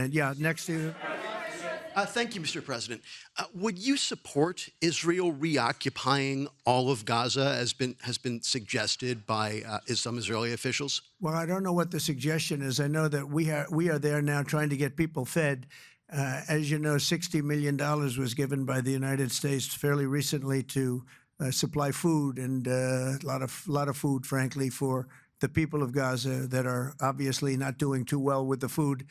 And yeah, next to Thank you, Mr. President. Would you support Israel reoccupying all of Gaza, as has been suggested by some Israeli officials? well, I don't know what the suggestion is. I know that we are there now trying to get people fed. As you know, $60 million was given by the United States fairly recently to supply food and a lot of food, frankly, for the people of Gaza that are obviously not doing too well with the food.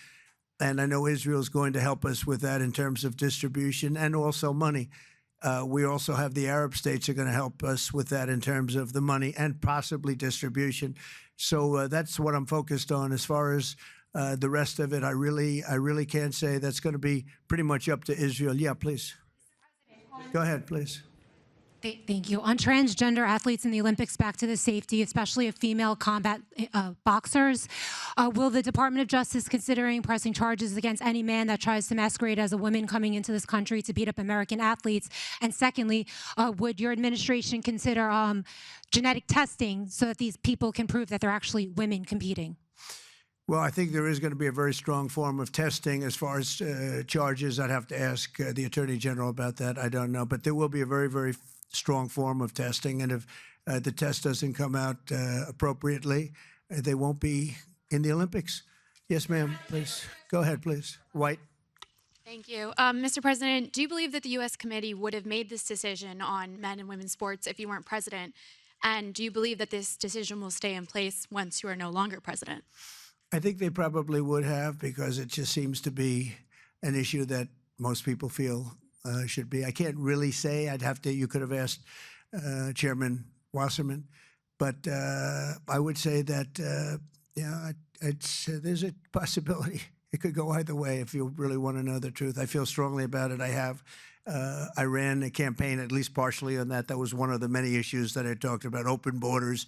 And I know Israel's going to help us with that in terms of distribution and also money. We also have the Arab states are going to help us with that in terms of the money and possibly distribution. So that's what I'm focused on. As far as the rest of it, I really can't say. That's going to be pretty much up to Israel. Yeah, please. Go ahead, please. Thank you. On transgender athletes in the Olympics, back to the safety, especially of female combat boxers, will the Department of Justice considering pressing charges against any man that tries to masquerade as a woman coming into this country to beat up American athletes? And secondly, would your administration consider genetic testing so that these people can prove that they're actually women competing? Well, I think there is going to be a very strong form of testing. As far as charges, I'd have to ask the Attorney General about that. I don't know. But there will be a very, very strong form of testing. And if the test doesn't come out appropriately, they won't be in the Olympics. Yes, ma'am, please. Go ahead, please. White. Thank you. Mr. President, do you believe that the U.S. committee would have made this decision on men and women's sports if you weren't president? And do you believe that this decision will stay in place once you are no longer president? I think they probably would have, because it just seems to be an issue that most people feel should be. I can't really say. I'd have to. You could have asked Chairman Wasserman, but I would say that yeah, there's a possibility. It could go either way if you really want to know the truth. I feel strongly about it. I have. I ran a campaign, at least partially, on that. That was one of the many issues that I talked about: open borders,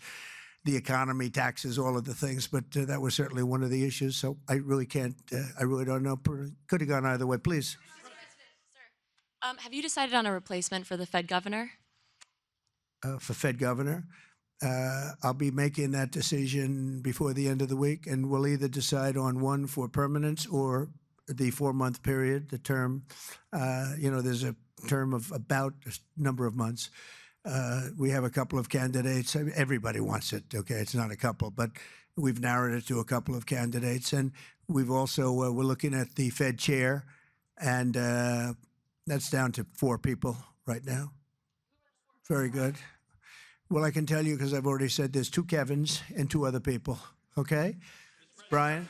the economy, taxes, all of the things. But that was certainly one of the issues. So I really can't. I really don't know. Could have gone either way. Please. Have you decided on a replacement for the Fed governor? For Fed governor, I'll be making that decision before the end of the week, and we'll either decide on one for permanence or the 4-month period, the term. There's a term of about a number of months. We have a couple of candidates. I mean, everybody wants it, okay? It's not a couple, but we've narrowed it to a couple of candidates. And we've also, we're looking at the Fed chair, and that's down to 4 people right now. Very good. Well, I can tell you, because I've already said there's 2 Kevins and 2 other people, okay? Brian?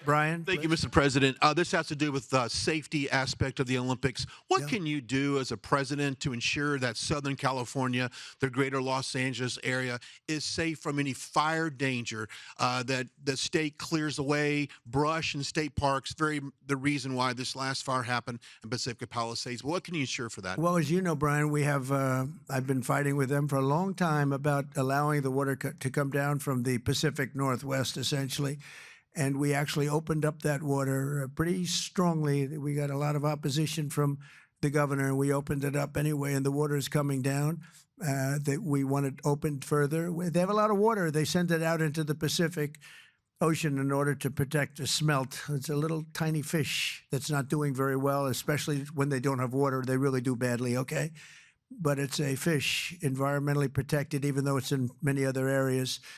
Thank you, Mr. President. This has to do with the safety aspect of the Olympics. What can you do as a president to ensure that Southern California, the greater Los Angeles area, is safe from any fire danger, that the state clears away brush in state parks, the reason why this last fire happened in Pacific Palisades? What can you ensure for that? Well, as you know, Brian, we have, I've been fighting with them for a long time about allowing the water to come down from the Pacific Northwest, essentially. And we actually opened up that water pretty strongly. We got a lot of opposition from the governor, and we opened it up anyway, and the water is coming down. That we want it opened further. They have a lot of water. They send it out into the Pacific Ocean in order to protect the smelt. It's a little tiny fish that's not doing very well, especially when they don't have water. They really do badly, okay? But it's a fish, environmentally protected, even though it's in many other areas.